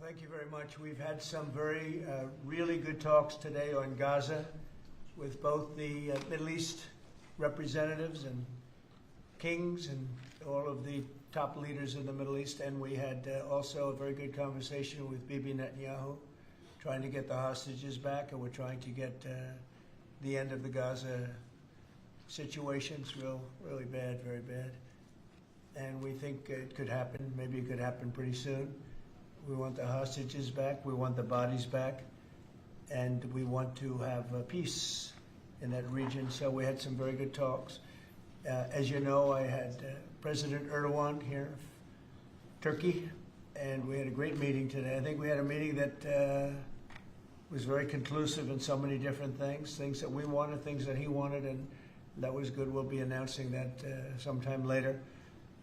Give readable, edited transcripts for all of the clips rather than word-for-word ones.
Thank you very much. We've had some very, really good talks today on Gaza with both the Middle East representatives and kings and all of the top leaders in the Middle East. And we had also a very good conversation with Bibi Netanyahu, trying to get the hostages back, and we're trying to get the end of the Gaza situation. It's really bad, very bad. And we think it could happen. Maybe it could happen pretty soon. We want the hostages back. We want the bodies back. And we want to have peace in that region. So we had some very good talks. As you know, I had President Erdogan here, Turkey, and we had a great meeting today. I think we had a meeting that was very conclusive in so many different things that we wanted, things that he wanted, and that was good. We'll be announcing that sometime later.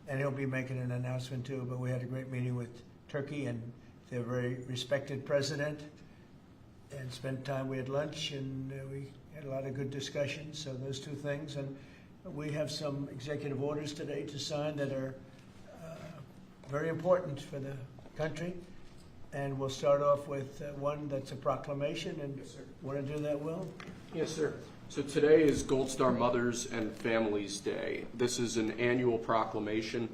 And he'll be making an announcement too, but we had a great meeting with Turkey, and they're a very respected president, and spent time. We had lunch, and we had a lot of good discussions. So those two things, and we have some executive orders today to sign that are very important for the country. And we'll start off with one that's a proclamation. And yes, sir. Want to do that, Will? Yes, sir. So today is Gold Star Mothers and Families Day. This is an annual proclamation.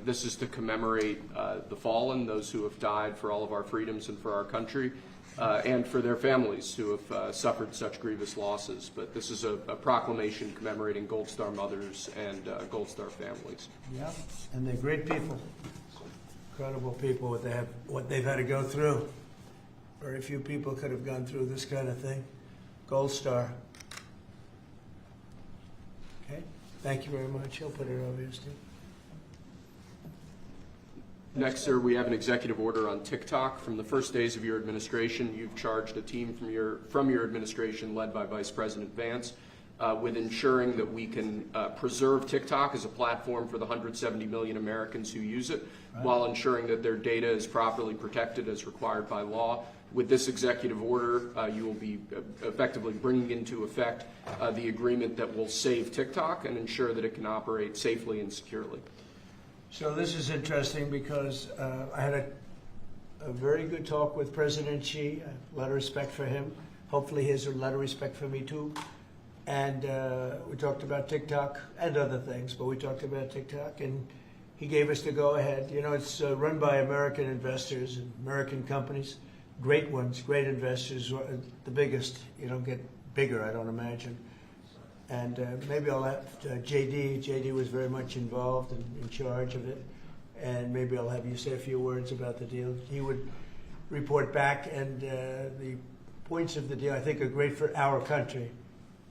This is to commemorate the fallen, those who have died for all of our freedoms and for our country, and for their families who have suffered such grievous losses. But this is a proclamation commemorating Gold Star Mothers and Gold Star families. Yeah, and they're great people, incredible people. What they've had to go through. Very few people could have gone through this kind of thing. Gold Star. Okay, thank you very much. I'll put it over here, Steve. Next, sir, we have an executive order on TikTok. From the first days of your administration, you've charged a team from your administration, led by Vice President Vance, with ensuring that we can preserve TikTok as a platform for the 170 million Americans who use it, right, while ensuring that their data is properly protected as required by law. With this executive order, you will be effectively bringing into effect the agreement that will save TikTok and ensure that it can operate safely and securely. So this is interesting because I had a very good talk with President Xi, a lot of respect for him. Hopefully he has a lot of respect for me too. And we talked about TikTok and other things, but we talked about TikTok, and he gave us the go-ahead. You know, it's run by American investors and American companies, great ones, great investors, the biggest. You don't get bigger, I don't imagine. And maybe I'll have JD. JD was very much involved and in charge of it. And maybe I'll have you say a few words about the deal. He would report back, and the points of the deal, I think, are great for our country.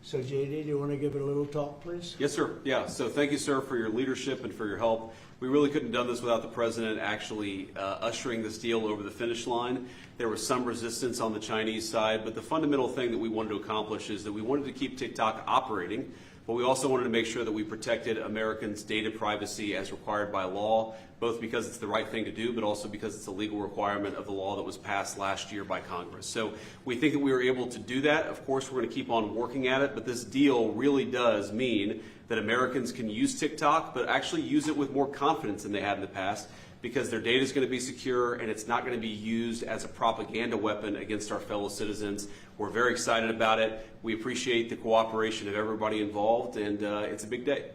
So JD, do you want to give it a little talk, please? Yes, sir. Yeah, so thank you, sir, for your leadership and for your help. We really couldn't have done this without the president actually ushering this deal over the finish line. There was some resistance on the Chinese side, but the fundamental thing that we wanted to accomplish is that we wanted to keep TikTok operating, but we also wanted to make sure that we protected Americans' data privacy as required by law, both because it's the right thing to do, but also because it's a legal requirement of the law that was passed last year by Congress. So we think that we were able to do that. Of course, we're going to keep on working at it, but this deal really does mean that Americans can use TikTok, but actually use it with more confidence than they had in the past, because their data is going to be secure and it's not going to be used as a propaganda weapon against our fellow citizens. We're very excited about it. We appreciate the cooperation of everybody involved, and it's a big day.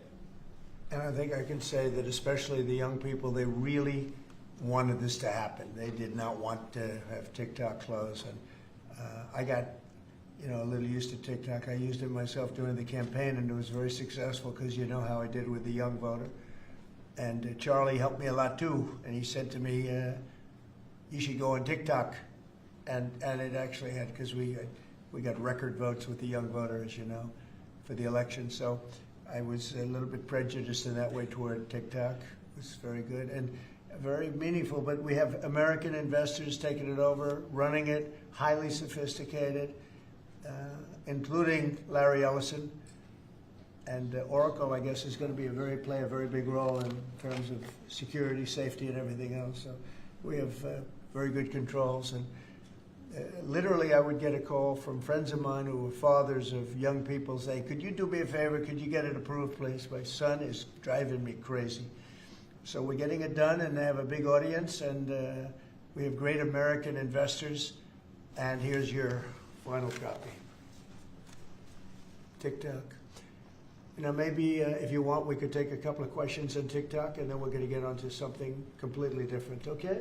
And I think I can say that especially the young people, they really wanted this to happen. They did not want to have TikTok close. And I got, a little used to TikTok. I used it myself during the campaign, and it was very successful because you know how I did with the young voter. And Charlie helped me a lot too. And he said to me, you should go on TikTok. And it actually had, because we got record votes with the young voter, as you know, for the election. So I was a little bit prejudiced in that way toward TikTok. It was very good and very meaningful. But we have American investors taking it over, running it, highly sophisticated, including Larry Ellison. And Oracle, I guess, is going to play a very big role in terms of security, safety, and everything else. So we have very good controls. And literally, I would get a call from friends of mine who were fathers of young people saying, could you do me a favor? Could you get it approved, please? My son is driving me crazy. So we're getting it done, and they have a big audience, and We have great American investors, and here's your final copy. TikTok. You know, maybe if you want, we could take a couple of questions on TikTok, and then we're going to get onto something completely different. Okay?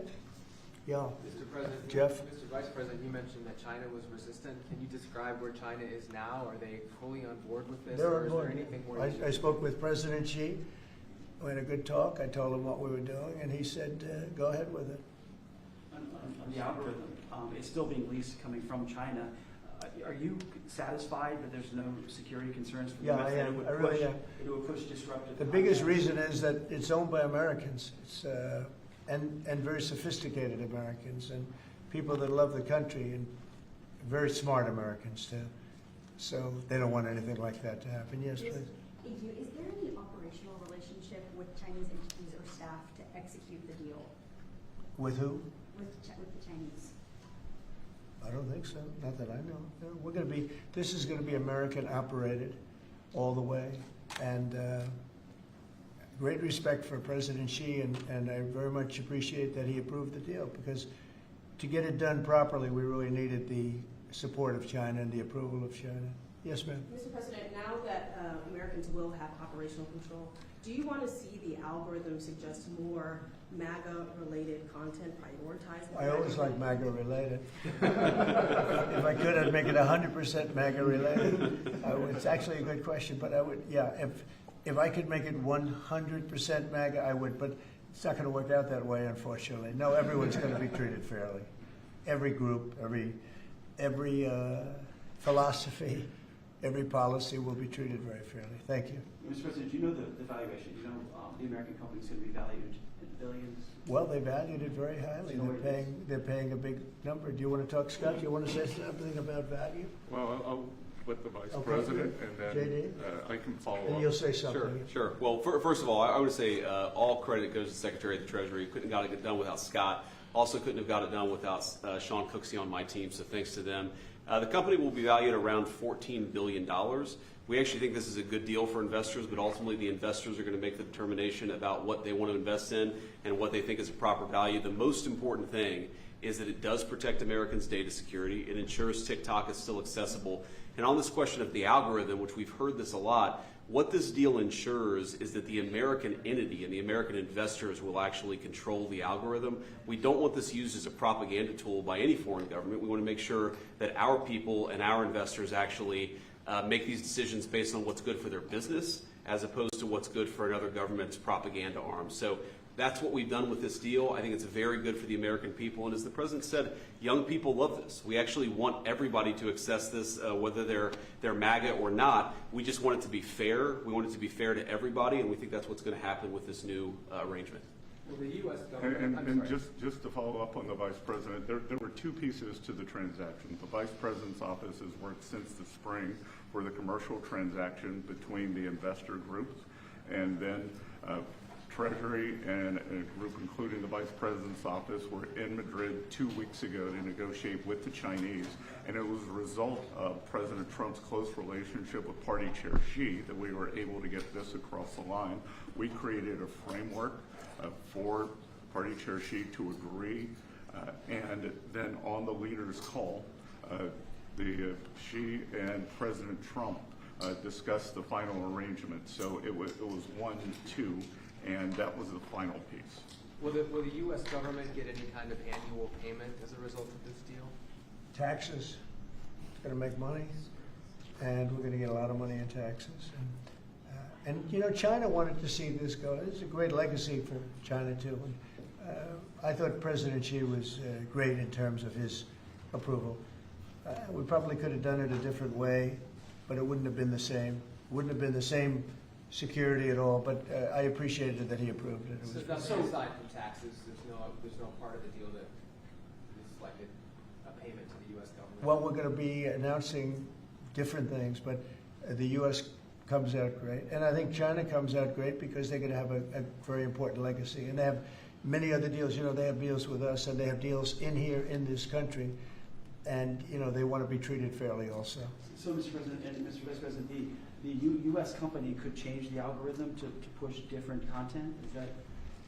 Yeah. Mr. President, Jeff? Mr. Vice President, you mentioned that China was resistant. Can you describe where China is now? Are they fully on board with this? They're or on is board. there anything more? I spoke with President Xi. We had a good talk. I told him what we were doing, and he said, go ahead with it. On the algorithm, it's still being leased coming from China. Are you satisfied that there's no security concerns for the Yeah, U.S. I that am. it would I really push, am. it would push disruptive The biggest content? reason is that it's owned by Americans. It's and very sophisticated Americans and people that love the country and very smart Americans too. So they don't want anything like that to happen. Yes, please. Is there any operational relationship with Chinese entities or staff to execute the deal With who? with the Chinese? I don't think so. Not that I know. No, we're going to be. This is going to be American operated all the way, and great respect for President Xi, and I very much appreciate that he approved the deal because to get it done properly, we really needed the support of China and the approval of China. Yes, ma'am. Mr. President, now that Americans will have operational control, do you want to see the algorithm suggest more MAGA-related content prioritized? I always like MAGA related. If I could, I'd make it 100% MAGA related. It's actually a good question, but I would, yeah, if I could make it 100% MAGA, I would, but it's not going to work out that way, unfortunately. No, everyone's going to be treated fairly. Every group, every philosophy, every policy will be treated very fairly. Thank you. Mr. President, do you know the valuation? Do you know the American company is going to be valued in billions? Well, they valued it very highly. They're paying a big number. Do you want to talk, Scott? Do you want to say something about value? Well, I'll let the Vice Okay, President, good. and then JD? I can follow And up. you'll say something. Sure. Well, first of all, I would say all credit goes to the Secretary of the Treasury. Couldn't have got it done without Scott. Also couldn't have got it done without Sean Cooksey on my team, so thanks to them. The company will be valued around $14 billion. We actually think this is a good deal for investors, but ultimately the investors are going to make the determination about what they want to invest in and what they think is a proper value. The most important thing is that it does protect Americans' data security. It ensures TikTok is still accessible. And on this question of the algorithm, which we've heard this a lot, what this deal ensures is that the American entity and the American investors will actually control the algorithm. We don't want this used as a propaganda tool by any foreign government. We want to make sure that our people and our investors actually make these decisions based on what's good for their business as opposed to what's good for another government's propaganda arm. So that's what we've done with this deal. I think it's very good for the American people. And as the President said, young people love this. We actually want everybody to access this, whether they're MAGA or not. We just want it to be fair. We want it to be fair to everybody, and we think that's what's going to happen with this new arrangement. Well, the U.S. government. And just to follow up on the Vice President, there were two pieces to the transaction. The Vice President's office has worked since the spring for the commercial transaction between the investor groups, and then Treasury and a group including the Vice President's office were in Madrid 2 weeks ago to negotiate with the Chinese, and it was a result of President Trump's close relationship with Party Chair Xi that we were able to get this across the line. We created a framework for Party Chair Xi to agree, and then on the leaders' call, Xi and President Trump discussed the final arrangement. So it was 1-2. And that was the final piece. Will the U.S. government get any kind of annual payment as a result of this deal? Taxes. It's going to make money, and we're going to get a lot of money in taxes. And you know, China wanted to see this go. It's a great legacy for China too. And, I thought President Xi was great in terms of his approval. We probably could have done it a different way, but it wouldn't have been the same. Wouldn't have been the same security at all, but I appreciated that he approved it. So aside from taxes, there's no part of the deal that is like a payment to the U.S. government? Well, we're going to be announcing different things, but the U.S. comes out great. And I think China comes out great because they're going to have a very important legacy. And they have many other deals. You know, they have deals with us, and they have deals in here in this country. And, you know, they want to be treated fairly also. So, Mr. President and Mr. Vice President, the U.S. company could change the algorithm to push different content? Is that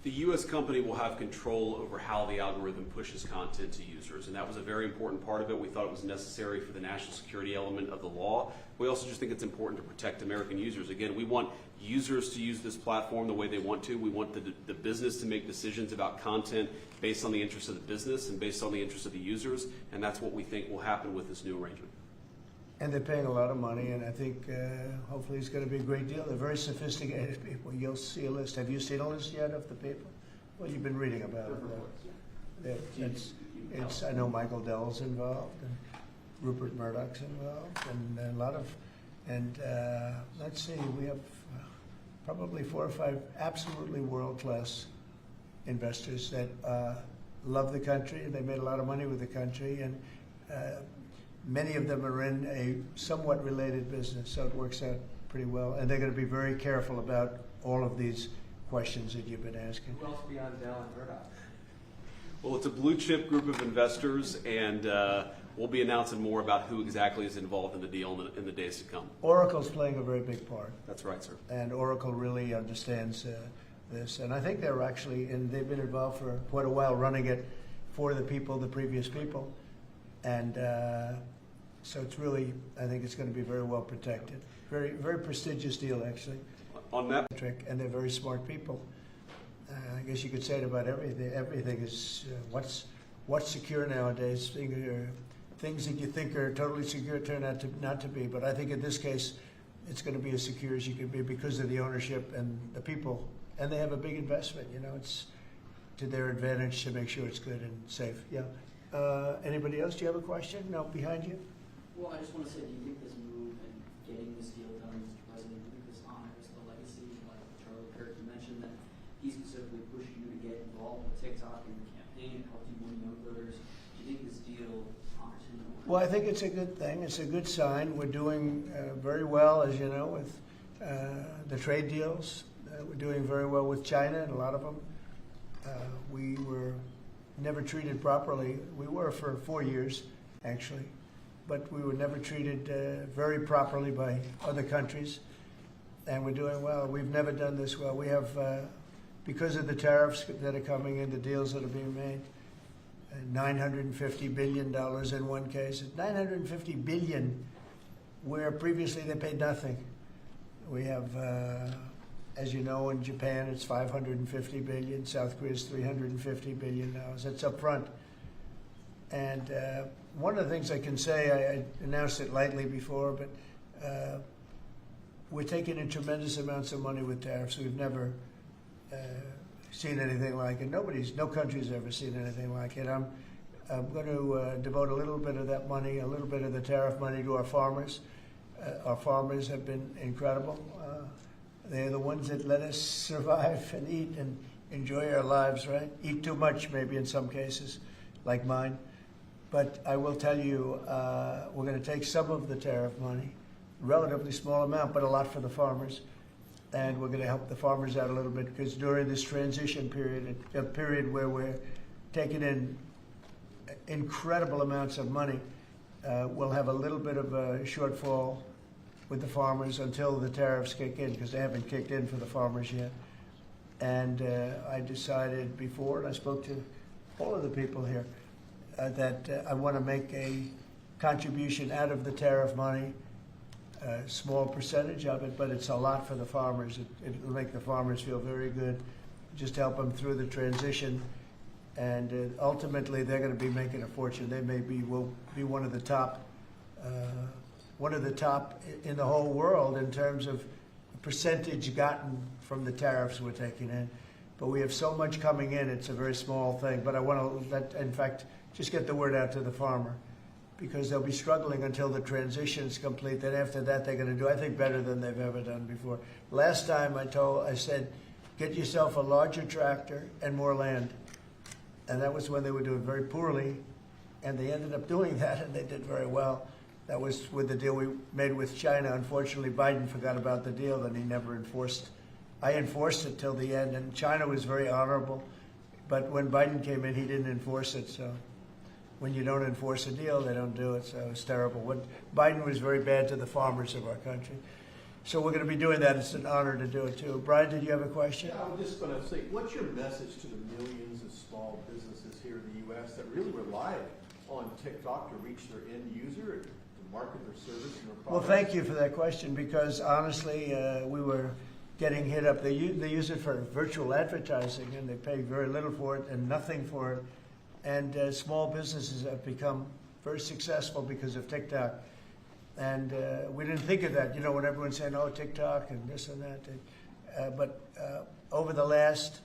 The U.S. company will have control over how the algorithm pushes content to users, and that was a very important part of it. We thought it was necessary for the national security element of the law. We also just think it's important to protect American users. Again, we want users to use this platform the way they want to. We want the business to make decisions about content based on the interests of the business and based on the interests of the users, and that's what we think will happen with this new arrangement. And they're paying a lot of money, and I think hopefully it's going to be a great deal. They're very sophisticated people. You'll see a list. Have you seen a list yet of the people? Well, you've been reading about it. It's, I know Michael Dell's involved, and Rupert Murdoch's involved, and a lot of, and let's see, we have probably 4 or 5 absolutely world-class investors that love the country. They made a lot of money with the country, and many of them are in a somewhat related business, so it works out pretty well. And they're going to be very careful about all of these questions that you've been asking. Who else beyond Dell and Murdoch? Well, it's a blue chip group of investors, and we'll be announcing more about who exactly is involved in the deal in the days to come. Oracle's playing a very big part. That's right, sir. And Oracle really understands this. And I think they're actually, and they've been involved for quite a while running it for the people, the previous people. And so it's really, I think it's going to be very well protected. Very, very prestigious deal, actually. On that, And they're very smart people. I guess you could say it about everything. Everything is what's secure nowadays. Things that you think are totally secure turn out to not to be. But I think in this case, it's going to be as secure as you can be because of the ownership and the people. And they have a big investment. You know, it's to their advantage to make sure it's good and safe. Yeah. Anybody else? Do you have a question? No, behind you. Well, I just want to say, do you think this move and getting this deal done, Mr. President, do you think this honors the legacy, like Charlie Kirk, you mentioned that he specifically pushed you to get involved with TikTok in the campaign and helped you win young voters. Do you think this deal honors him? Well, I think it's a good thing. It's a good sign. We're doing very well, as you know, with the trade deals. We're doing very well with China, and a lot of them. We were never treated properly. We were for 4 years, actually. But we were never treated very properly by other countries, and we're doing well. We've never done this well. We have, because of the tariffs that are coming in, the deals that are being made, $950 billion in one case. $950 billion, where previously they paid nothing. We have, as you know, in Japan it's $550 billion. South Korea's $350 billion now. That's up front. And one of the things I can say, I announced it lightly before, but we're taking in tremendous amounts of money with tariffs. We've never seen anything like it. No country's ever seen anything like it. I'm going to devote a little bit of that money, a little bit of the tariff money to our farmers. Our farmers have been incredible. They're the ones that let us survive and eat and enjoy our lives, right? Eat too much, maybe in some cases, like mine. But I will tell you, we're going to take some of the tariff money, relatively small amount, but a lot for the farmers. And we're going to help the farmers out a little bit because during this transition period, a period where we're taking in incredible amounts of money, we'll have a little bit of a shortfall with the farmers until the tariffs kick in because they haven't kicked in for the farmers yet. And I decided before, and I spoke to all of the people here, that I want to make a contribution out of the tariff money, a small percentage of it, but it's a lot for the farmers. It will make the farmers feel very good, just help them through the transition. And ultimately, they're going to be making a fortune. They will be one of the top in the whole world in terms of percentage gotten from the tariffs we're taking in. But we have so much coming in, it's a very small thing. But I want to, in fact, just get the word out to the farmer because they'll be struggling until the transition's complete. Then after that, they're going to do, I think, better than they've ever done before. Last time I said, get yourself a larger tractor and more land. And that was when they were doing very poorly. And they ended up doing that, and they did very well. That was with the deal we made with China. Unfortunately, Biden forgot about the deal, and he never enforced. I enforced it till the end, and China was very honorable. But when Biden came in, he didn't enforce it. So when you don't enforce a deal, they don't do it. So it's terrible. Biden was very bad to the farmers of our country. So we're going to be doing that. It's an honor to do it too. Brian, did you have a question? Yeah, I was just going to say, what's your message to the millions of small businesses here in the U.S. that really rely on TikTok to reach their end user, to market their service and their product? Well, thank you for that question, because honestly, we were getting hit up. They use it for virtual advertising, and they pay very little for it and nothing for it. And small businesses have become very successful because of TikTok. And we didn't think of that, when everyone's saying, oh, TikTok and this and that. But over the last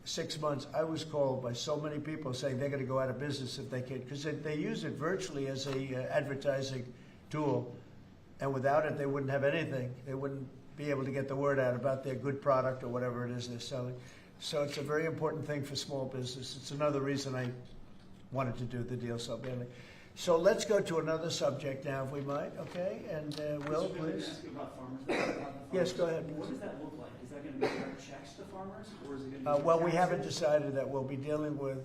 6 months, I was called by so many people saying they're going to go out of business if they can, because they use it virtually as a advertising tool. And without it, they wouldn't have anything. They wouldn't be able to get the word out about their good product or whatever it is they're selling. So it's a very important thing for small business. It's another reason I wanted to do the deal so badly. So let's go to another subject now, if we might, okay? And Will, please. Ask you about farmers. Yes, go ahead. What does that look like? Is that going to be direct checks to farmers, or is it going to be? Well, we haven't decided that. We'll be dealing with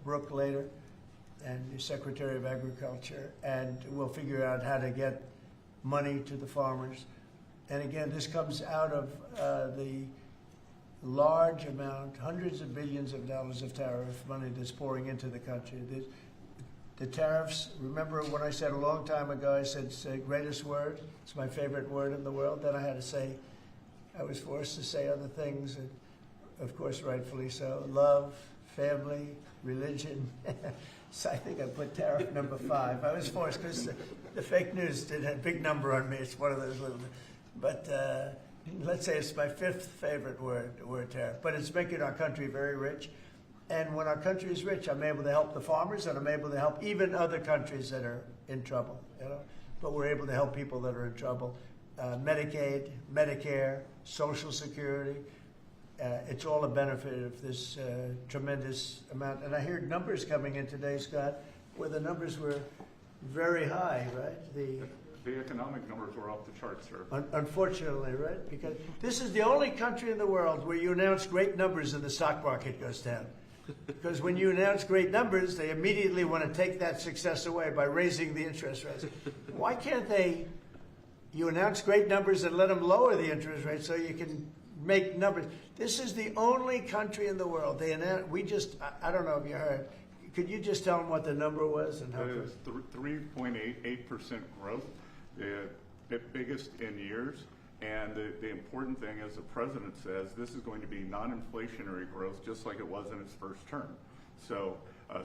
Brooke later, and the Secretary of Agriculture, and we'll figure out how to get money to the farmers. And again, this comes out of the large amount, hundreds of billions of dollars of tariff money that's pouring into the country. The tariffs, remember when I said a long time ago, I said it's the greatest word, it's my favorite word in the world. Then I had to say, I was forced to say other things, and of course, rightfully so. Love, family, religion. So I think I put tariff number 5. I was forced because the fake news did a big number on me. It's one of those little, but let's say it's my 5th favorite word, the word tariff. But it's making our country very rich. And when our country is rich, I'm able to help the farmers, and I'm able to help even other countries that are in trouble. But we're able to help people that are in trouble. Medicaid, Medicare, Social Security. It's all a benefit of this tremendous amount. And I heard numbers coming in today, Scott, where the numbers were very high, right? The economic numbers were off the charts, sir. Unfortunately, right? Because this is the only country in the world where you announce great numbers and the stock market goes down. Because when you announce great numbers, they immediately want to take that success away by raising the interest rates. Why can't you announce great numbers and let them lower the interest rate so you can make numbers? This is the only country in the world. They announce, I don't know if you heard. Could you just tell them what the number was? And how it was 3.88% growth, the biggest in years. And the important thing, as the president says, this is going to be non-inflationary growth, just like it was in its first term. So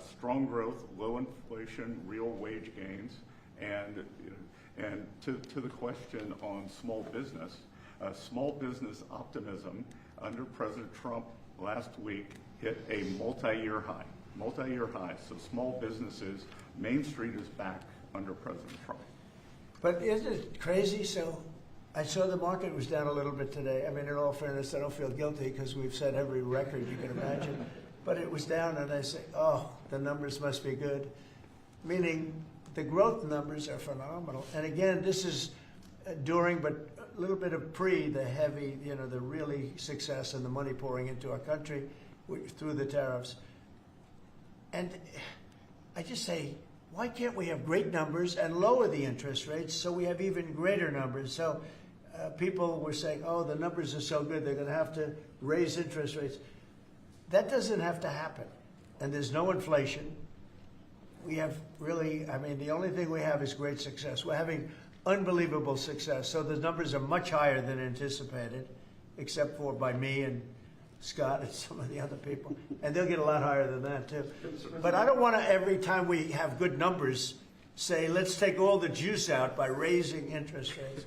strong growth, low inflation, real wage gains, and to the question on small business optimism under President Trump last week hit a multi-year high. So small businesses, Main Street is back under President Trump. But isn't it crazy? So I saw the market was down a little bit today. I mean, in all fairness, I don't feel guilty because we've set every record you can imagine. But it was down, and I say, oh, the numbers must be good. Meaning the growth numbers are phenomenal. And again, this is during, but a little bit of the heavy, the really success and the money pouring into our country through the tariffs. And I just say, why can't we have great numbers and lower the interest rates so we have even greater numbers? So people were saying, oh, the numbers are so good, they're going to have to raise interest rates. That doesn't have to happen. And there's no inflation. We have really, the only thing we have is great success. We're having unbelievable success. So the numbers are much higher than anticipated, except for by me and Scott and some of the other people. And they'll get a lot higher than that, too. But I don't want to, every time we have good numbers, say, let's take all the juice out by raising interest rates.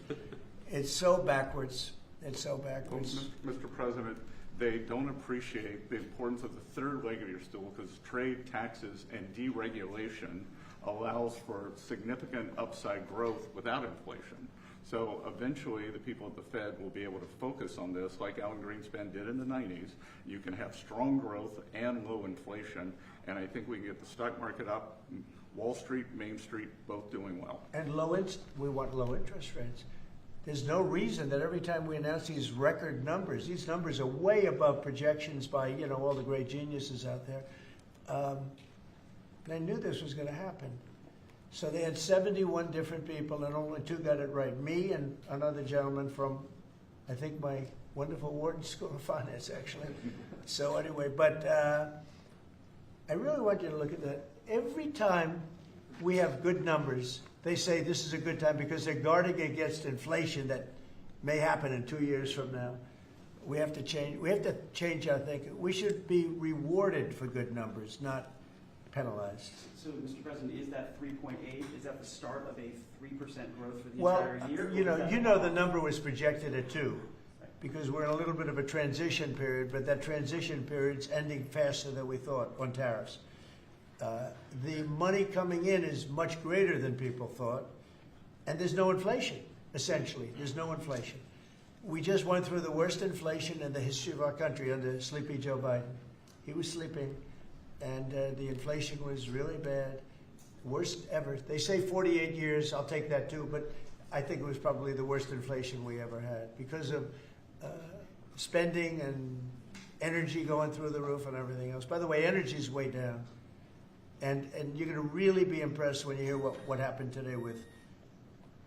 It's so backwards. It's so backwards. Well, Mr. President, they don't appreciate the importance of the third leg of your stool, because trade, taxes, and deregulation allows for significant upside growth without inflation. So eventually the people at the Fed will be able to focus on this like Alan Greenspan did in the 90s. You can have strong growth and low inflation, and I think we can get the stock market up, Wall Street, Main Street, both doing well. And we want low interest rates. There's no reason that every time we announce these record numbers, these numbers are way above projections by all the great geniuses out there. I knew this was going to happen. So they had 71 different people, and only 2 got it right. Me and another gentleman from, I think, my wonderful Wharton School of Finance, actually. So anyway, but I really want you to look at that. Every time we have good numbers, they say this is a good time because they're guarding against inflation that may happen in 2 years from now. We have to change. We have to change our thinking. We should be rewarded for good numbers, not penalized. So, Mr. President, is that 3.8? Is that the start of a 3% growth for the Well, entire year? you know, the number was projected at 2, because we're in a little bit of a transition period, but that transition period's ending faster than we thought on tariffs. The money coming in is much greater than people thought, and there's no inflation. Essentially, there's no inflation. We just went through the worst inflation in the history of our country under Sleepy Joe Biden. He was sleeping, and the inflation was really bad, worst ever. They say 48 years, I'll take that too, but I think it was probably the worst inflation we ever had because of spending and energy going through the roof and everything else. By the way, energy's way down. And you're going to really be impressed when you hear what happened today with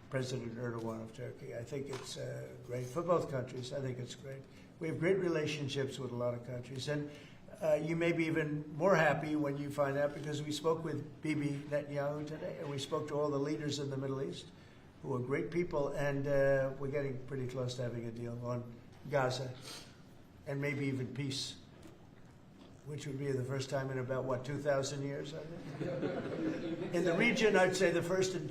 President Erdogan of Turkey. I think it's great for both countries. I think it's great. We have great relationships with a lot of countries. And you may be even more happy when you find out, because we spoke with Bibi Netanyahu today, and we spoke to all the leaders in the Middle East, who are great people, and we're getting pretty close to having a deal on Gaza, and maybe even peace, which would be the first time in about, 2,000 years, I think? In the region, I'd say the first in,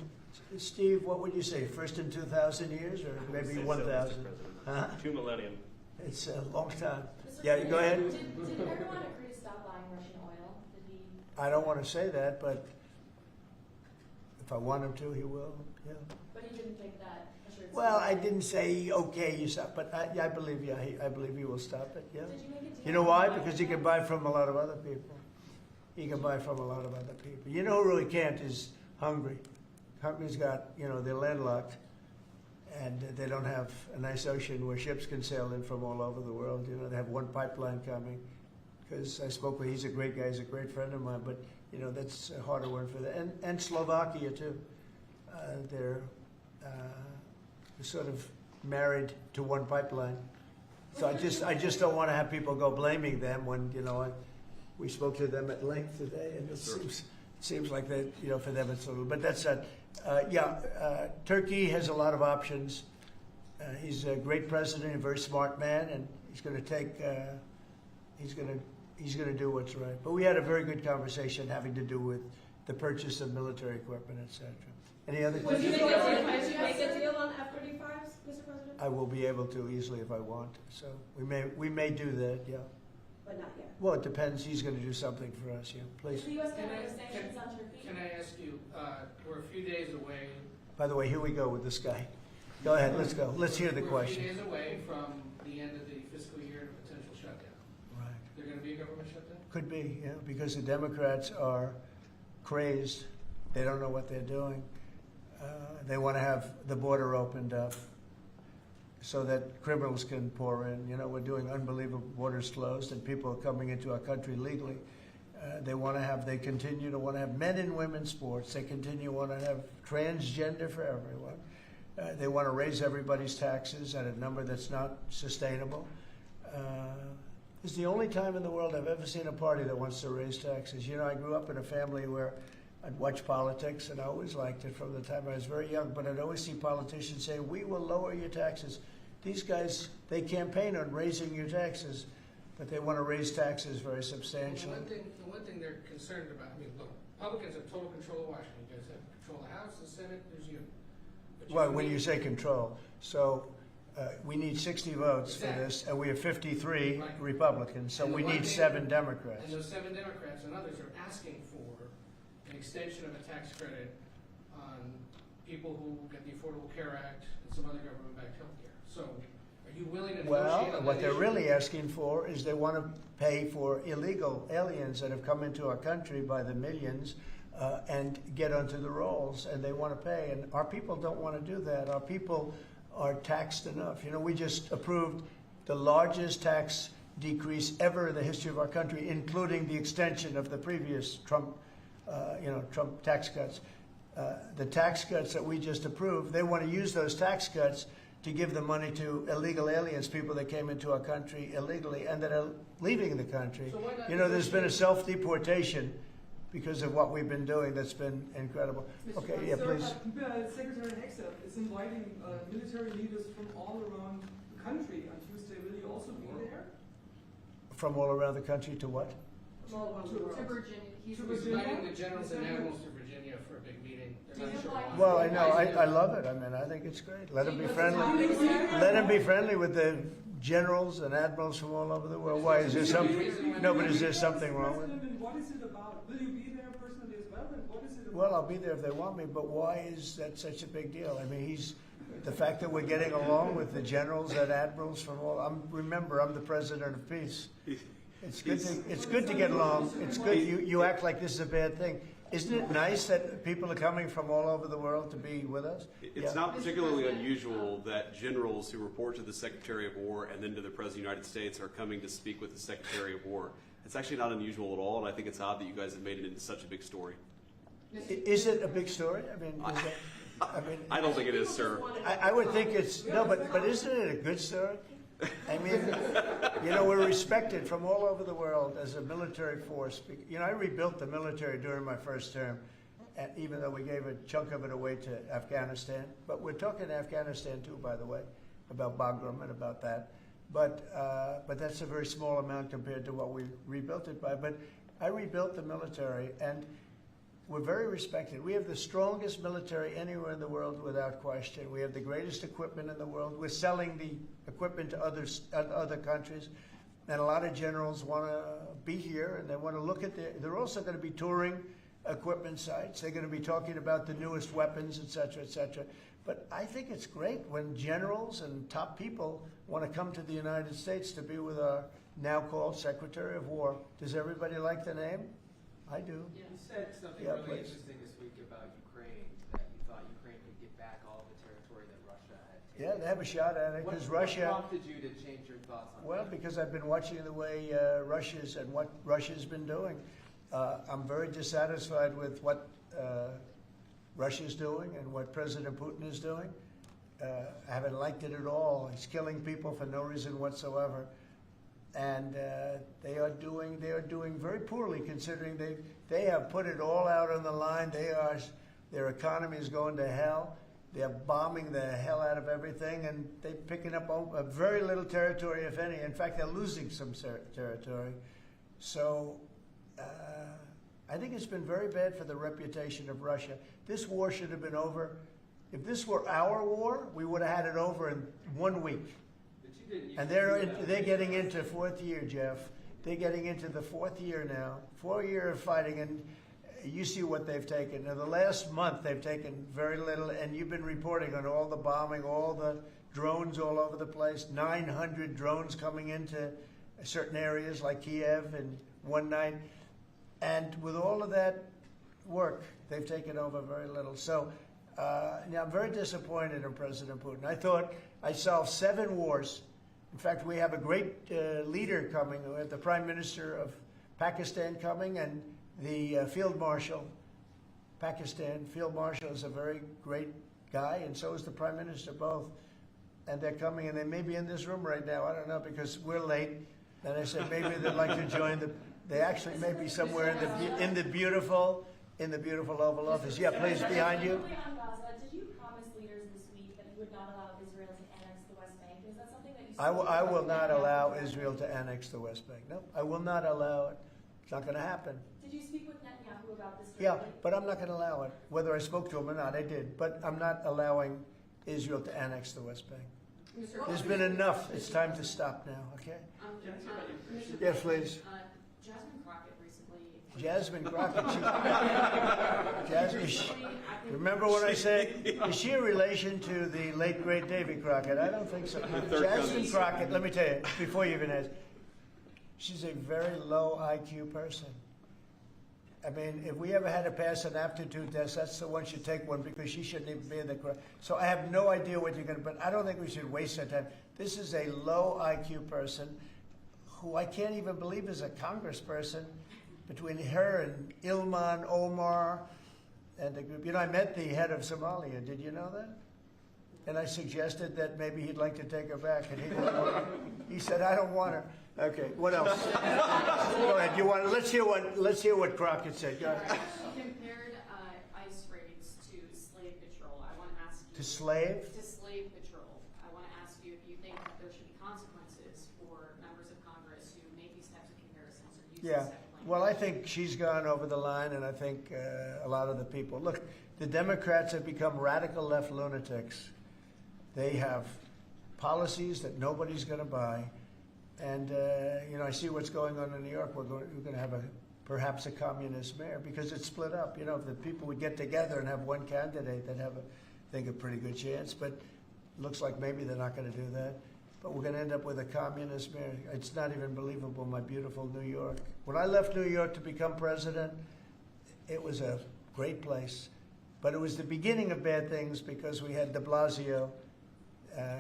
Steve, what would you say, first in 2,000 years, or maybe 1,000? Huh? 2 millennium. It's a long time. Yeah, go ahead. Did Erdogan agree to stop buying Russian oil? Did he? I don't want to say that, but if I want him to, he will, yeah. But he didn't take that assurance. Well, I didn't say, okay, you stop, but I believe you. I believe he will stop it, yeah. Did you make a deal? You know why? Because he can buy from a lot of other people. He can buy from a lot of other people. You know who really can't is Hungary. Hungary's got, they're landlocked, and they don't have a nice ocean where ships can sail in from all over the world. They have one pipeline coming. Because I spoke with, he's a great guy, he's a great friend of mine, but, that's a harder word for that. And Slovakia, too. They're sort of married to one pipeline. So I just don't want to have people go blaming them when, we spoke to them at length today, and it seems like that, for them it's a little, but that's Turkey has a lot of options. He's a great president, a very smart man, and he's going to take, he's going to do what's right. But we had a very good conversation having to do with the purchase of military equipment, etc. Any other questions? Would you make a deal on F-35s, Mr. President? I will be able to easily if I want. So we may do that, yeah. But not yet. Well, it depends. He's going to do something for us, yeah. Please. The U.S. government sanctions on Turkey. Can I ask you, we're a few days away. By the way, here we go with this guy. Go ahead, let's go. Let's hear the question. We're a few days away from the end of the fiscal year and a potential shutdown. Right. There going to be a government shutdown? Could be, yeah, because the Democrats are crazed. They don't know what they're doing. They want to have the border opened up so that criminals can pour in. We're doing unbelievable borders closed, and people are coming into our country legally. They continue to want to have men and women sports. They continue to want to have transgender for everyone. They want to raise everybody's taxes at a number that's not sustainable. It's the only time in the world I've ever seen a party that wants to raise taxes. I grew up in a family where I'd watch politics, and I always liked it from the time I was very young, but I'd always see politicians say, we will lower your taxes. These guys, they campaign on raising your taxes, but they want to raise taxes very substantially. Well, the one thing they're concerned about, look, Republicans have total control of Washington. You guys have control of the House, the Senate, there's you. Well, when you say control, so we need 60 votes for this, and we have 53 Republicans, so we need 7 Democrats. And those 7 Democrats and others are asking for an extension of a tax credit on people who get the Affordable Care Act and some other government-backed health care. So are you willing to negotiate on that what they're issue? really asking for is they want to pay for illegal aliens that have come into our country by the millions and get onto the rolls, and they want to pay. And our people don't want to do that. Our people are taxed enough. We just approved the largest tax decrease ever in the history of our country, including the extension of the previous Trump tax cuts. the tax cuts that we just approved, they want to use those tax cuts to give the money to illegal aliens, people that came into our country illegally and that are leaving the country. So why not You know, there's been a self-deportation because of what we've been doing that's been incredible. Okay, yeah, please. Secretary Hegseth is inviting military leaders from all around the country on Tuesday. Will you also be there? From all around the country to what? To Virginia. He's inviting the generals and admirals to Virginia for a big meeting. They're not sure why. Well, I know, I love it. I mean, I think it's great. Let them be friendly. Let them be friendly with the generals and admirals from all over the world. Why, is there something, no, but is there something wrong with it? What is it about? Will you be there personally as well? And what is it about? Well, I'll be there if they want me, but why is that such a big deal? I mean, the fact that we're getting along with the generals and admirals from all, remember, I'm the president of peace. It's good to get along. It's good. You act like this is a bad thing. Isn't it nice that people are coming from all over the world to be with us? It's not particularly unusual that generals who report to the Secretary of War and then to the President of the United States are coming to speak with the Secretary of War. It's actually not unusual at all, and I think it's odd that you guys have made it into such a big story. Is it a big story? I mean, I don't think it is, sir. I would think it's, no, but isn't it a good story? I mean, you know, we're respected from all over the world as a military force. You know, I rebuilt the military during my first term, even though we gave a chunk of it away to Afghanistan. But we're talking Afghanistan too, by the way, about Bagram and about that. But that's a very small amount compared to what we rebuilt it by. But I rebuilt the military, and we're very respected. We have the strongest military anywhere in the world without question. We have the greatest equipment in the world. We're selling the equipment to other countries. And a lot of generals want to be here, and they want to look at they're also going to be touring equipment sites. They're going to be talking about the newest weapons, et cetera, et cetera. But I think it's great when generals and top people want to come to the United States to be with our now called Secretary of War. Does everybody like the name? I do. You said something really interesting this week about Ukraine, that you thought Ukraine could get back all the territory that Russia had taken. Yeah, they have a shot at it because Russia. What prompted you to change your thoughts on that? Well, because I've been watching the way what Russia's been doing. I'm very dissatisfied with what Russia's doing and what President Putin is doing. I haven't liked it at all. He's killing people for no reason whatsoever. And they are doing very poorly, considering they have put it all out on the line. Their economy is going to hell. They're bombing the hell out of everything, and they're picking up a very little territory, if any. In fact, they're losing some territory. So I think it's been very bad for the reputation of Russia. This war should have been over. If this were our war, we would have had it over in 1 week. And they're getting into fourth year, Jeff. They're getting into the fourth year now. 4 years of fighting, and you see what they've taken. In the last month, they've taken very little, and you've been reporting on all the bombing, all the drones all over the place. 900 drones coming into certain areas like Kiev in one night. And with all of that work, they've taken over very little. So now I'm very disappointed in President Putin. I thought I solved 7 wars. In fact, we have a great leader coming. We have the Prime Minister of Pakistan coming, and the Field Marshal, Pakistan. Field Marshal is a very great guy, and so is the Prime Minister, both. And they're coming, and they may be in this room right now. I don't know, because we're late. And I said maybe they'd like to join they actually may be somewhere in the beautiful Oval Office. Yeah, please, behind you. On Gaza, did you promise leaders this week that you would not allow Israel to annex the West Bank? Is that something that you I will not allow Israel to annex the West Bank. No, I will not allow it. It's not going to happen. Did you speak with Netanyahu about this? Yeah, but I'm not going to allow it. Whether I spoke to him or not, I did. But I'm not allowing Israel to annex the West Bank. There's been enough. It's time to stop now, okay? Yes, please. Jasmine Crockett recently. Jasmine Crockett. Remember when I said, is she a relation to the late, great Davy Crockett? I don't think so. Jasmine Crockett, let me tell you, before you even ask, she's a very low IQ person. I mean, if we ever had to pass an aptitude test, that's the one should take one, because she shouldn't even be in the crowd. So I have no idea what you're going to, but I don't think we should waste our time. This is a low IQ person who I can't even believe is a congressperson, between her and Ilhan Omar and the group. You know, I met the head of Somalia. Did you know that? And I suggested that maybe he'd like to take her back, and he didn't want her. He said, "I don't want her." Okay, what else? Go ahead. You want? Let's hear what Crockett said. Go ahead. She compared ICE raids to slave patrol. I want to ask you. To slave? To slave patrol. I want to ask you if you think that there should be consequences for members of Congress who make these types of comparisons or use this type of language. Well, I think she's gone over the line, and I think a lot of the people. Look, the Democrats have become radical left lunatics. They have policies that nobody's going to buy. And, you know, I see what's going on in New York. We're going to have perhaps a communist mayor because it's split up. You know, if the people would get together and have one candidate, they'd have, I think, a pretty good chance. But it looks like maybe they're not going to do that. But we're going to end up with a communist mayor. It's not even believable, my beautiful New York. When I left New York to become president, it was a great place. But it was the beginning of bad things because we had de Blasio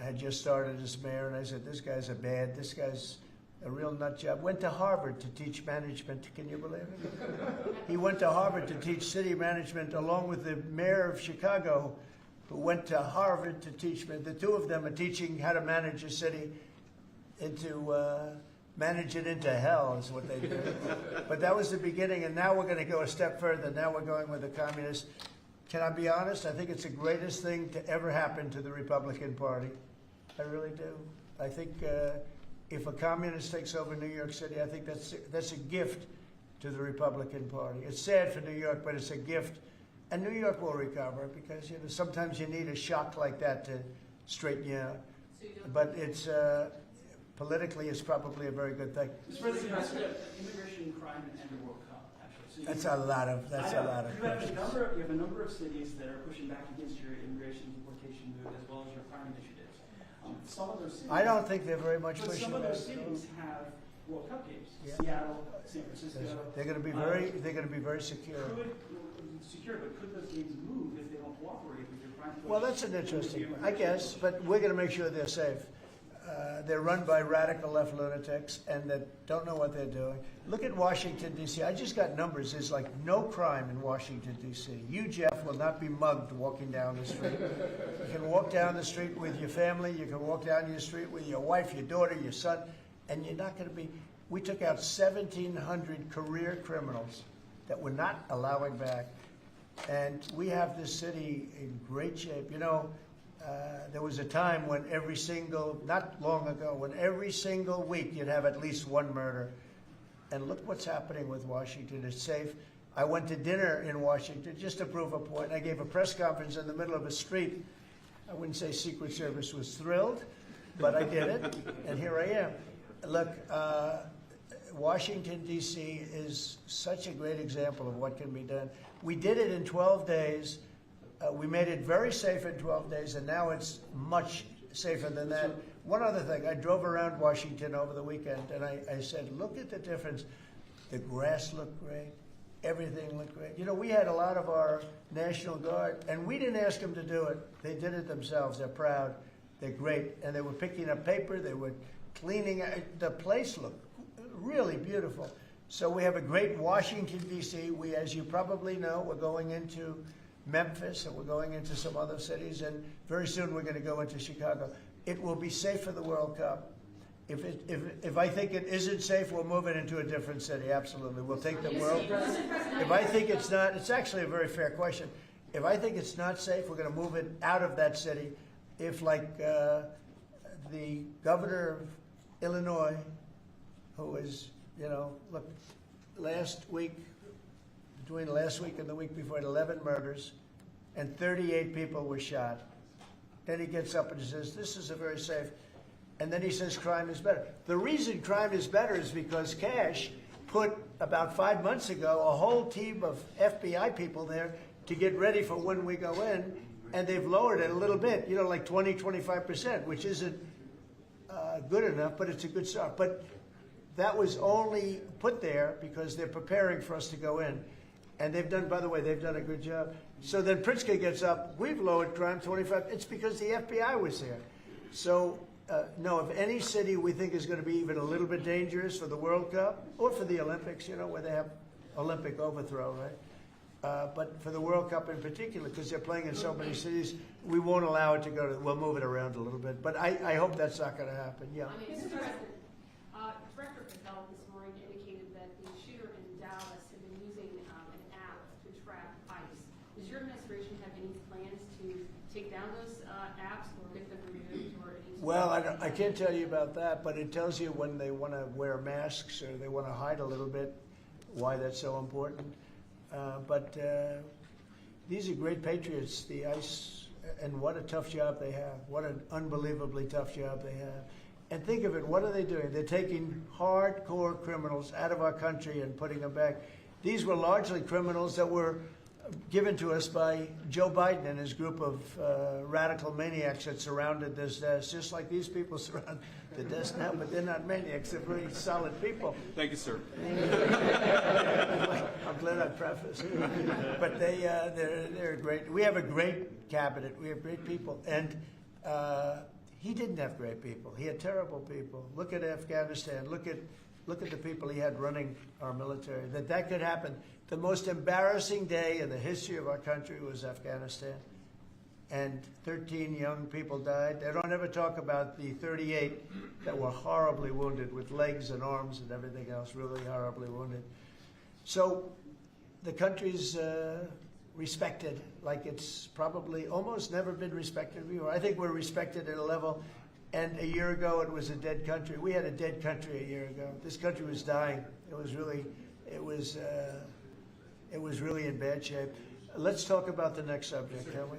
had just started as mayor, and I said, this guy's this guy's a real nut job. Went to Harvard to teach management. Can you believe it? He went to Harvard to teach city management along with the mayor of Chicago, who went to Harvard to teach. The two of them are teaching how to manage a city manage it into hell is what they do. But that was the beginning, and now we're going to go a step further. Now we're going with the communists. Can I be honest? I think it's the greatest thing to ever happen to the Republican Party. I really do. I think if a communist takes over New York City, I think that's a gift to the Republican Party. It's sad for New York, but it's a gift. And New York will recover because, you know, sometimes you need a shock like that to straighten you out. But it's politically, it's probably a very good thing. Mr. President, immigration, crime, and the World Cup. So that's a lot of questions. You have a number of cities that are pushing back against your immigration deportation move as well as your crime initiatives. Some of those cities, I don't think they're very much but pushing some of back. those cities have World Cup games. Yeah. Seattle, San Francisco. They're going to be very secure. But could those games move if they don't cooperate with your crime? Well, that's an interesting one, I guess, but we're going to make sure they're safe. They're run by radical left lunatics and that don't know what they're doing. Look at Washington, D.C. I just got numbers. There's like no crime in Washington, D.C. You, Jeff, will not be mugged walking down the street. You can walk down the street with your family. You can walk down your street with your wife, your daughter, your son, and you're not going to be. We took out 1,700 career criminals that we're not allowing back. And we have this city in great shape. You know, there was a time when not long ago, when every single week you'd have at least one murder. And look what's happening with Washington. It's safe. I went to dinner in Washington just to prove a point. I gave a press conference in the middle of a street. I wouldn't say Secret Service was thrilled, but I did it, and here I am. Look, Washington, D.C. is such a great example of what can be done. We did it in 12 days. We made it very safe in 12 days, and now it's much safer than that. One other thing, I drove around Washington over the weekend, and I said, look at the difference. The grass looked great. Everything looked great. You know, we had a lot of our National Guard, and we didn't ask them to do it. They did it themselves. They're proud. They're great. And they were picking up paper. They were cleaning. The place looked really beautiful. So we have a great Washington, D.C. We, as you probably know, we're going into Memphis, and we're going into some other cities, and very soon we're going to go into Chicago. It will be safe for the World Cup. If I think it isn't safe, we'll move it into a different city. Absolutely, we'll take the world. If I think it's not, it's actually a very fair question. If I think it's not safe, we're going to move it out of that city. If, like the governor of Illinois, who is, you know, look, between last week and the week before, 11 murders, and 38 people were shot. Then he gets up and he says, this is a very safe, and then he says crime is better. The reason crime is better is because Cash put, about 5 months ago, a whole team of FBI people there to get ready for when we go in, and they've lowered it a little bit, you know, like 20, 25%, which isn't good enough, but it's a good start. But that was only put there because they're preparing for us to go in. And they've done, by the way, they've done a good job. So then Pritzker gets up, we've lowered crime 25. It's because the FBI was there. So, no, if any city we think is going to be even a little bit dangerous for the World Cup or for the Olympics, you know, where they have Olympic overthrow, right? But for the World Cup in particular, because they're playing in so many cities, we won't allow it to go to, we'll move it around a little bit. But I hope that's not going to happen, yeah. Mr. President, Director Patel this morning indicated that the shooter in Dallas had been using an app to track ICE. Does your administration have any plans to take down those apps or get them removed or any? Well, I can't tell you about that, but it tells you when they want to wear masks or they want to hide a little bit, why that's so important. But these are great patriots, the ICE, and what a tough job they have. What an unbelievably tough job they have. And think of it, what are they doing? They're taking hardcore criminals out of our country and putting them back. These were largely criminals that were given to us by Joe Biden and his group of radical maniacs that surrounded this desk, just like these people surround the desk now, but they're not maniacs, they're very solid people. Thank you, sir. I'm glad I prefaced. But they're great. We have a great cabinet. We have great people. And he didn't have great people. He had terrible people. Look at Afghanistan. Look at the people he had running our military. That could happen. The most embarrassing day in the history of our country was Afghanistan. And 13 young people died. They don't ever talk about the 38 that were horribly wounded with legs and arms and everything else, really horribly wounded. So the country's respected like it's probably almost never been respected before. I think we're respected at a level, and a year ago it was a dead country. We had a dead country a year ago. This country was dying. It was really in bad shape. Let's talk about the next subject, can we?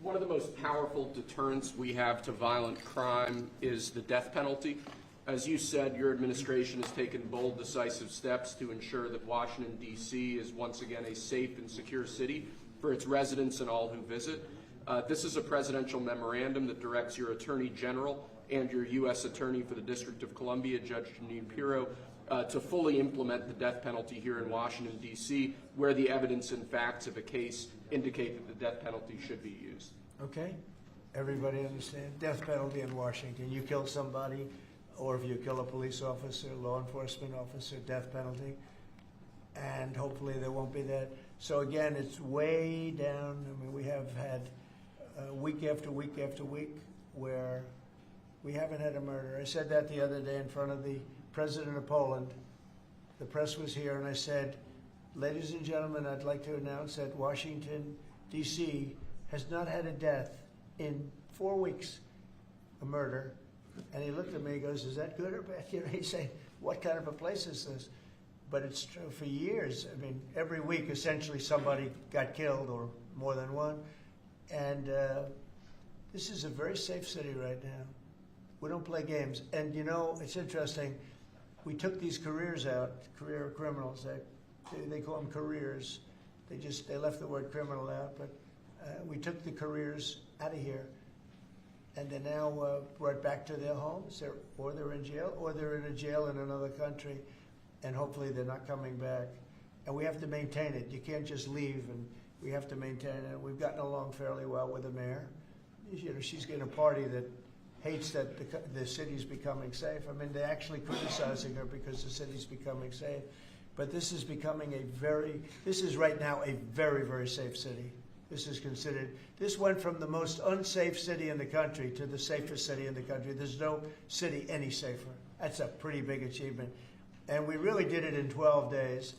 One of the most powerful deterrents we have to violent crime is the death penalty. As you said, your administration has taken bold, decisive steps to ensure that Washington, D.C. is once again a safe and secure city for its residents and all who visit. This is a presidential memorandum that directs your Attorney General and your U.S. Attorney for the District of Columbia, Judge Janine Pirro, to fully implement the death penalty here in Washington, D.C., where the evidence and facts of a case indicate that the death penalty should be used. Okay? Everybody understand? Death penalty in Washington. You kill somebody, or if you kill a police officer, law enforcement officer, death penalty. And hopefully there won't be that. So again, it's way down. I mean, we have had week after week after week where we haven't had a murder. I said that the other day in front of the President of Poland. The press was here, and I said, ladies and gentlemen, I'd like to announce that Washington, D.C. has not had a death in 4 weeks, a murder. And he looked at me and goes, is that good or bad? You know, he said, what kind of a place is this? But it's true for years. I mean, every week, essentially, somebody got killed or more than one. And this is a very safe city right now. We don't play games. And, you know, it's interesting. We took these careers out, career criminals. They call them careers. They left the word criminal out. But we took the careers out of here. And they're now brought back to their homes, or they're in jail, or they're in a jail in another country, and hopefully they're not coming back. And we have to maintain it. You can't just leave, and we have to maintain it. We've gotten along fairly well with the mayor. You know, she's getting a party that hates that the city's becoming safe. I mean, they're actually criticizing her because the city's becoming safe. But this is becoming this is right now a very, very safe city. This went from the most unsafe city in the country to the safest city in the country. There's no city any safer. That's a pretty big achievement. And we really did it in 12 days.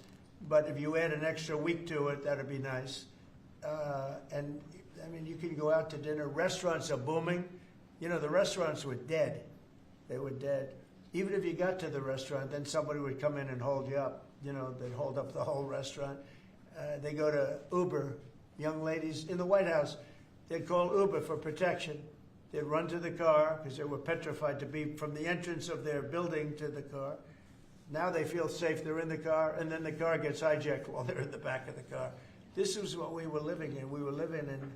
But if you add an extra week to it, that'd be nice. And, I mean, you can go out to dinner. Restaurants are booming. You know, the restaurants were dead. They were dead. Even if you got to the restaurant, then somebody would come in and hold you up. You know, they'd hold up the whole restaurant. They go to Uber. Young ladies in the White House, they'd call Uber for protection. They'd run to the car because they were petrified to be from the entrance of their building to the car. Now they feel safe. They're in the car, and then the car gets hijacked while they're in the back of the car. This is what we were living in. We were living in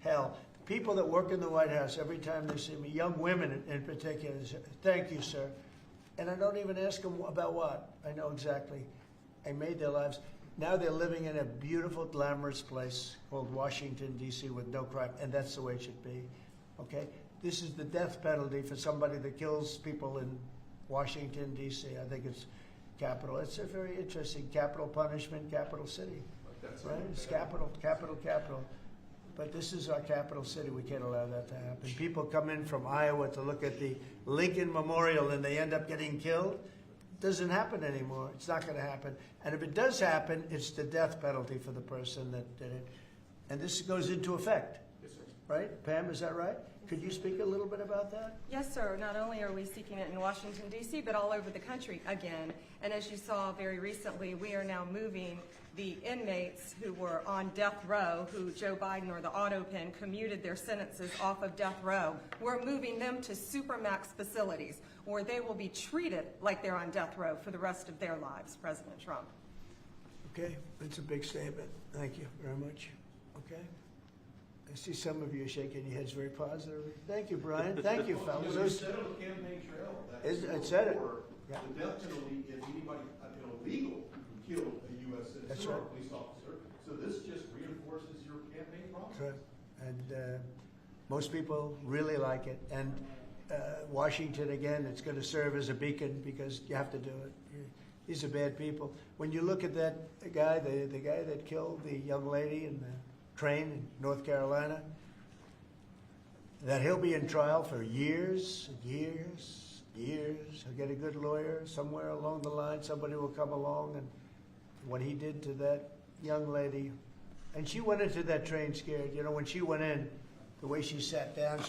hell. People that work in the White House, every time they see me, young women in particular, say, thank you, sir. And I don't even ask them about what. I know exactly. I made their lives. Now they're living in a beautiful, glamorous place called Washington, D.C. with no crime, and that's the way it should be, okay? This is the death penalty for somebody that kills people in Washington, D.C. I think it's capital. It's a very interesting capital punishment, capital city. right? It's capital, capital, capital. But this is our capital city. We can't allow that to happen. People come in from Iowa to look at the Lincoln Memorial and they end up getting killed. It doesn't happen anymore. It's not going to happen. And if it does happen, it's the death penalty for the person that did it. And this goes into effect. Yes, sir. Right? Pam, is that right? Could you speak a little bit about that? Yes, sir. Not only are we seeking it in Washington, D.C., but all over the country again. And as you saw very recently, we are now moving the inmates who were on death row, who Joe Biden or the auto pen commuted their sentences off of death row. We're moving them to supermax facilities where they will be treated like they're on death row for the rest of their lives, President Trump. Okay, that's a big statement. Thank you very much. Okay. I see some of you shaking your heads very positively. Thank you, Brian. Thank you, fellas. You said on the campaign trail that I said it. Yeah. The death penalty if anybody, illegal, killed a U.S. citizen That's or a right. police officer. So this just reinforces your campaign promise. That's right. And most people really like it. And Washington, again, it's going to serve as a beacon because you have to do it. These are bad people. When you look at that guy, the guy that killed the young lady in the train in North Carolina, that he'll be in trial for years and years, years. He'll get a good lawyer somewhere along the line. Somebody will come along, and what he did to that young lady, and she went into that train scared. You know, when she went in, the way she sat down,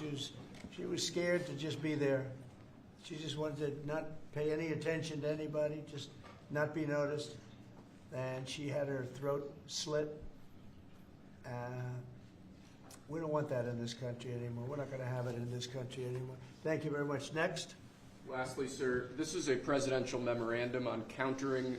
she was scared to just be there. She just wanted to not pay any attention to anybody, just not be noticed. And she had her throat slit. We don't want that in this country anymore. We're not going to have it in this country anymore. Thank you very much. Next. Lastly, sir, this is a presidential memorandum on countering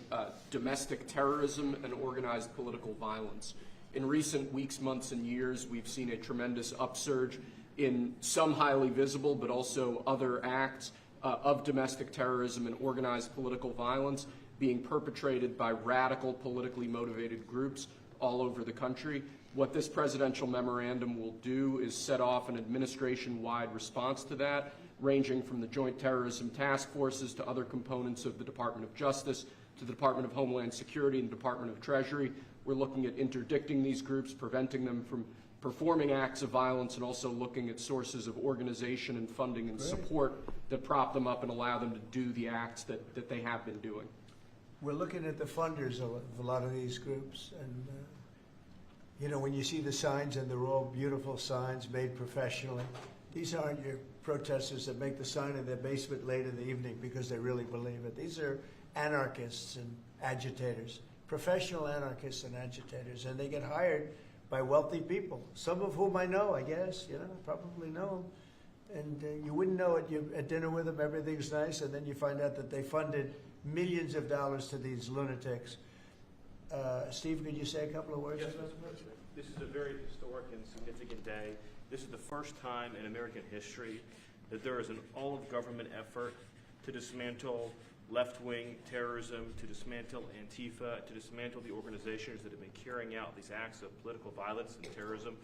domestic terrorism and organized political violence. In recent weeks, months, and years, we've seen a tremendous upsurge in some highly visible but also other acts of domestic terrorism and organized political violence being perpetrated by radical, politically motivated groups all over the country. What this presidential memorandum will do is set off an administration-wide response to that, ranging from the Joint Terrorism Task Forces to other components of the Department of Justice to the Department of Homeland Security and the Department of Treasury. We're looking at interdicting these groups, preventing them from performing acts of violence, and also looking at sources of organization and funding and support that prop them up and allow them to do the acts that they have been doing. We're looking at the funders of a lot of these groups, and you know, when you see the signs, and they're all beautiful signs made professionally, these aren't your protesters that make the sign in their basement late in the evening because they really believe it. These are anarchists and agitators, professional anarchists and agitators, and they get hired by wealthy people, some of whom I know, I guess, you know, probably know them. And you wouldn't know it. You're at dinner with them, everything's nice, and then you find out that they funded millions of dollars to these lunatics. Steve, could you say a couple of words? Yes, Mr. President. This is a very historic and significant day. This is the first time in American history that there is an all-of-government effort to dismantle left-wing terrorism, to dismantle Antifa, to dismantle the organizations that have been carrying out these acts of political violence and terrorism.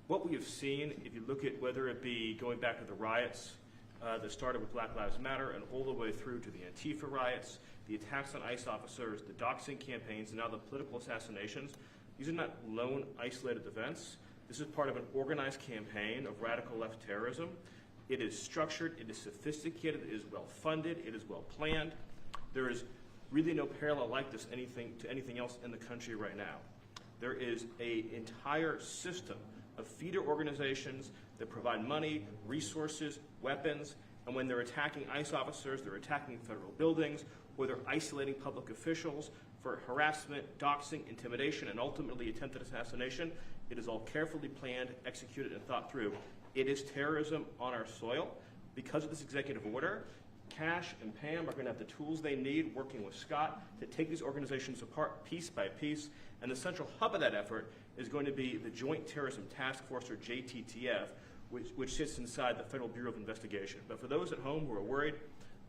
What we have seen, if you look at whether it be going back to the riots that started with Black Lives Matter and all the way through to the Antifa riots, the attacks on ICE officers, the doxing campaigns, and now the political assassinations, these are not lone, isolated events. This is part of an organized campaign of radical left terrorism. It is structured, it is sophisticated, it is well-funded, it is well-planned. There is really no parallel like this to anything else in the country right now. There is an entire system of feeder organizations that provide money, resources, weapons, and when they're attacking ICE officers, they're attacking federal buildings, or they're isolating public officials for harassment, doxing, intimidation, and ultimately attempted assassination. It is all carefully planned, executed, and thought through. It is terrorism on our soil. Because of this executive order, Cash and Pam are going to have the tools they need, working with Scott, to take these organizations apart piece by piece. And the central hub of that effort is going to be the Joint Terrorism Task Force, or JTTF, which sits inside the Federal Bureau of Investigation. But for those at home who are worried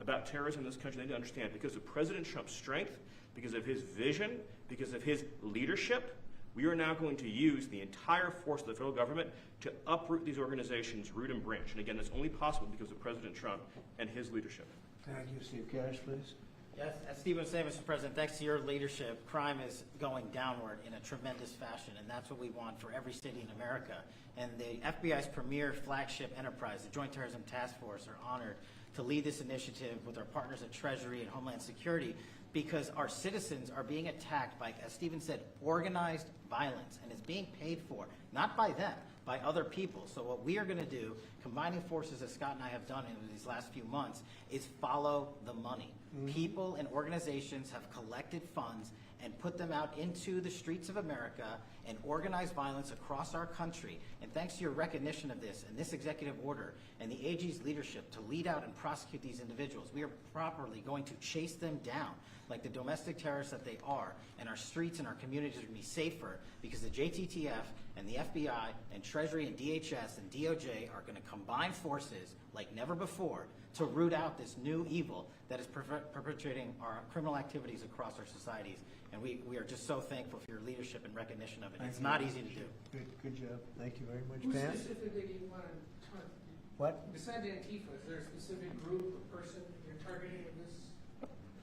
about terrorism in this country, they need to understand, because of President Trump's strength, because of his vision, because of his leadership, we are now going to use the entire force of the federal government to uproot these organizations root and branch. And again, that's only possible because of President Trump and his leadership. Thank you. Steve Cash, please. Yes, as Stephen was saying, Mr. President, thanks to your leadership, crime is going downward in a tremendous fashion, and that's what we want for every city in America. And the FBI's premier flagship enterprise, the Joint Terrorism Task Force, are honored to lead this initiative with our partners at Treasury and Homeland Security, because our citizens are being attacked by, as Stephen said, organized violence, and it's being paid for, not by them, by other people. So what we are going to do, combining forces as Scott and I have done in these last few months, is follow the money. People and organizations have collected funds and put them out into the streets of America and organized violence across our country. And thanks to your recognition of this and this executive order and the AG's leadership to lead out and prosecute these individuals, we are properly going to chase them down like the domestic terrorists that they are, and our streets and our communities are going to be safer because the JTTF and the FBI and Treasury and DHS and DOJ are going to combine forces like never before to root out this new evil that is perpetrating our criminal activities across our societies. And we are just so thankful for your leadership and recognition of it. It's not easy to do. Good job. Thank you very much. Who Pam? specifically do you want to target? What? Besides Antifa, is there a specific group or person you're targeting in this?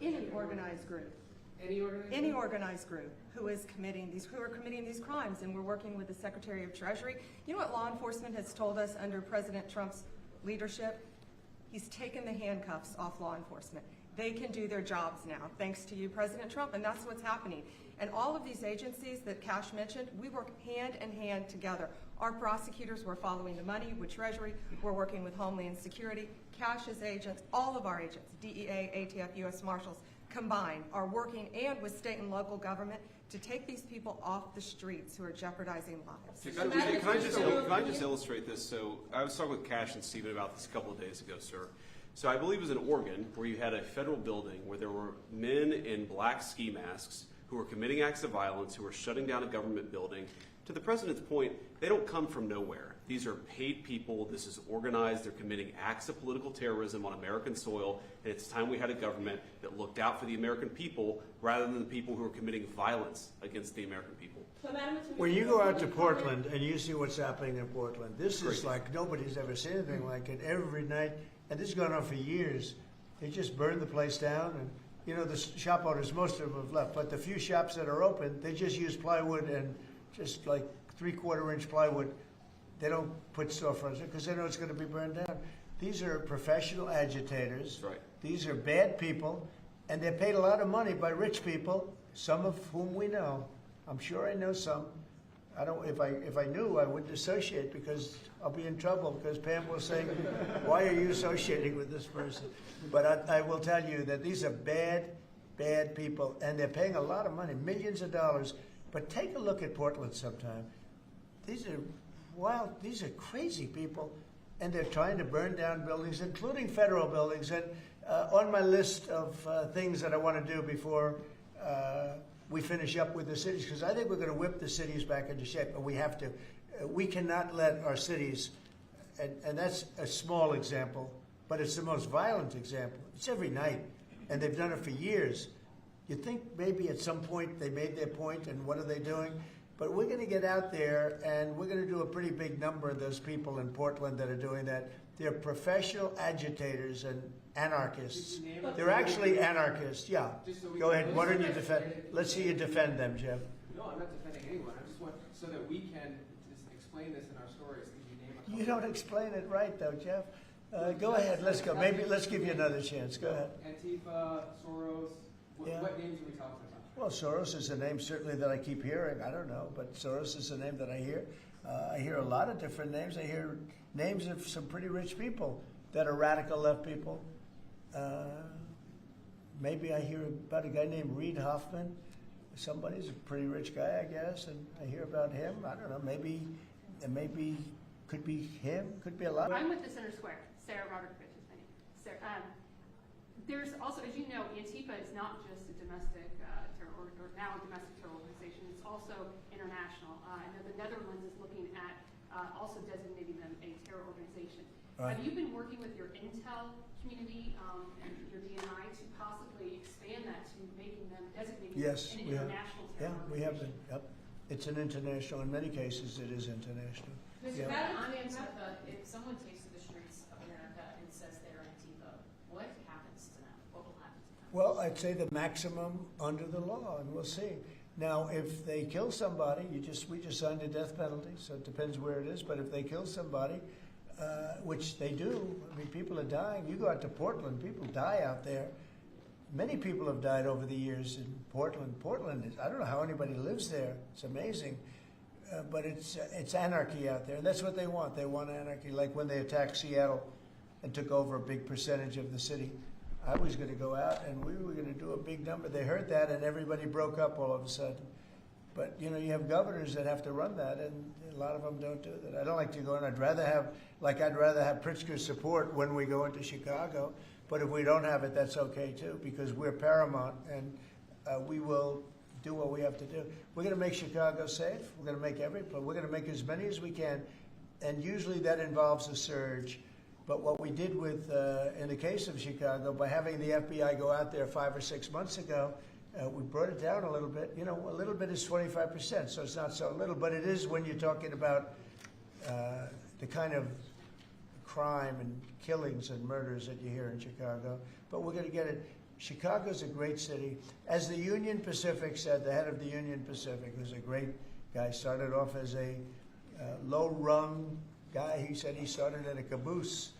Any organized group. Any organized group who are committing these crimes, and we're working with the Secretary of Treasury. You know what law enforcement has told us under President Trump's leadership? He's taken the handcuffs off law enforcement. They can do their jobs now, thanks to you, President Trump, and that's what's happening. And all of these agencies that Cash mentioned, we work hand in hand together. Our prosecutors were following the money with Treasury. We're working with Homeland Security. Cash's agents, all of our agents, DEA, ATF, U.S. Marshals, combined are working, and with state and local government, to take these people off the streets who are jeopardizing lives. Can I just illustrate this? So I was talking with Cash and Stephen about this a couple of days ago, sir. So I believe it was in Oregon where you had a federal building where there were men in black ski masks who were committing acts of violence, who were shutting down a government building. To the president's point, they don't come from nowhere. These are paid people. This is organized. They're committing acts of political terrorism on American soil. And it's time we had a government that looked out for the American people rather than the people who are committing violence against the American people. When you go out to Portland and you see what's happening in Portland, this is like nobody's ever seen anything like it. Every night, and this has gone on for years. They just burned the place down, and you know the shop owners, most of them have left, but the few shops that are open, they just use plywood and just like 3/4-inch plywood. They don't put storefronts because they know it's going to be burned down. These are professional agitators. Right. These are bad people, and they're paid a lot of money by rich people, some of whom we know. I'm sure I know some. I don't. If I knew, I wouldn't associate because I'll be in trouble because Pam will say, "Why are you associating with this person?" But I will tell you that these are bad people, and they're paying a lot of money, millions of dollars. But take a look at Portland sometime. These are wild. These are crazy people, and they're trying to burn down buildings, including federal buildings. And on my list of things that I want to do before we finish up with the cities, because I think we're going to whip the cities back into shape, but we have to. We cannot let our cities, and that's a small example, but it's the most violent example. It's every night, and they've done it for years. You think maybe at some point they made their point, and what are they doing? But we're going to get out there, and we're going to do a pretty big number of those people in Portland that are doing that. They're professional agitators and anarchists. They're actually anarchists, yeah. Go ahead, why don't you defend? Let's see you defend them, Jeff. No, I'm not defending anyone. I just want, so that we can just explain this in our stories. Could you name a couple? You don't explain it right, though, Jeff. Go ahead, let's go. Maybe let's give you another chance. Go ahead. Antifa, Soros, what names are we talking about? Well, Soros is a name certainly that I keep hearing. I don't know, but Soros is a name that I hear. I hear a lot of different names. I hear names of some pretty rich people that are radical left people. Maybe I hear about a guy named Reid Hoffman. Somebody's a pretty rich guy, I guess, and I hear about him. I don't know. Maybe could be him. Could be a lot. I'm with the Center Square. Sarah Rodriguez is my name. Sarah, there's also, as you know, Antifa is not just a domestic terror or now a domestic terror organization. It's also international. I know the Netherlands is looking at also designating them a terror organization. Right. Have you been working with your intel community and your DNI to possibly expand that to making them designated Yes, an we have. international terror Yeah, we have been. Yep. It's an international. In many cases, it is international. Mr. Yeah. Madam, on Antifa, if someone takes to the streets of America and says they're Antifa, what happens to them? What will happen to them? Well, I'd say the maximum under the law, and we'll see. Now, if they kill somebody, we just signed a death penalty, so it depends where it is. But if they kill somebody, which they do, I mean, people are dying. You go out to Portland, people die out there. Many people have died over the years in Portland. Portland is, I don't know how anybody lives there. It's amazing. But it's anarchy out there, and that's what they want. They want anarchy, like when they attacked Seattle and took over a big percentage of the city. I was going to go out, and we were going to do a big number. They heard that, and everybody broke up all of a sudden. But, you know, you have governors that have to run that, and a lot of them don't do that. I don't like to go in. I'd rather have Pritzker's support when we go into Chicago. But if we don't have it, that's okay, too, because we're paramount, and we will do what we have to do. We're going to make Chicago safe. We're going to make we're going to make as many as we can, and usually that involves a surge. But what we did with, in the case of Chicago, by having the FBI go out there 5 or 6 months ago, we brought it down a little bit. You know, a little bit is 25%, so it's not so little, but it is when you're talking about the kind of crime and killings and murders that you hear in Chicago. But we're going to get it. Chicago's a great city. As the Union Pacific said, the head of the Union Pacific, who's a great guy, started off as a low-rung guy. He said he started at a caboose,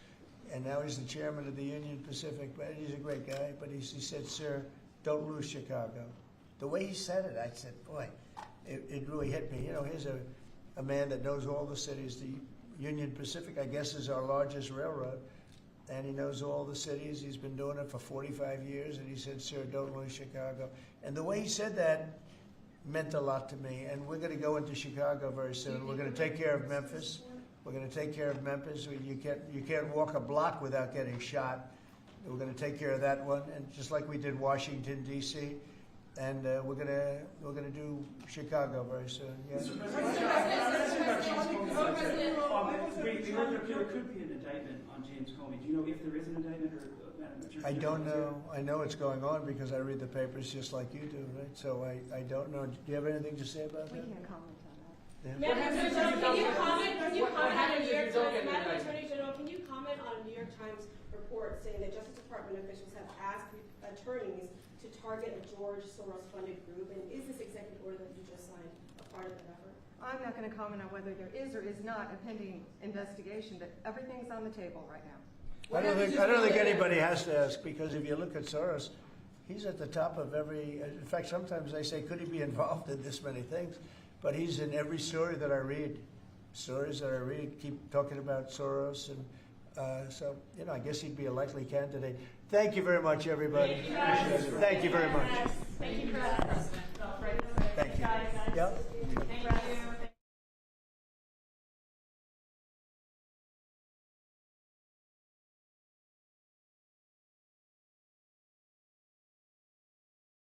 and now he's the chairman of the Union Pacific. But he's a great guy. But he said, "Sir, don't lose Chicago." The way he said it, I said, boy, it really hit me. You know, here's a man that knows all the cities. The Union Pacific, I guess, is our largest railroad, and he knows all the cities. He's been doing it for 45 years, and he said, "Sir, don't lose Chicago." And the way he said that meant a lot to me, and we're going to go into Chicago very soon. We're going to take care of Memphis. We're going to take care of Memphis. You can't walk a block without getting shot. We're going to take care of that one, and just like we did Washington D.C., and we're going to do Chicago very soon. Yeah. We heard there could be an indictment on James Comey. Do you know if there is an indictment, or Madam Attorney? I don't know. I know it's going on because I read the papers just like you do, right? So I don't know. Do you have anything to say about that? We can't comment on that. Yeah. Madam Attorney General, can you comment on a New York Times report saying that Justice Department officials have asked attorneys to target a George Soros-funded group? And is this executive order that you just signed a part of that effort? I'm not going to comment on whether there is or is not a pending investigation, but everything's on the table right now. I don't think anybody has to ask, because if you look at Soros, he's at the top of every. In fact, sometimes they say, could he be involved in this many things? But he's in every story that I read. Stories that I read keep talking about Soros, and so you know, I guess he'd be a likely candidate. Thank you very much, everybody. Thank you very much. Thank you for that, President. Thank you. Yep.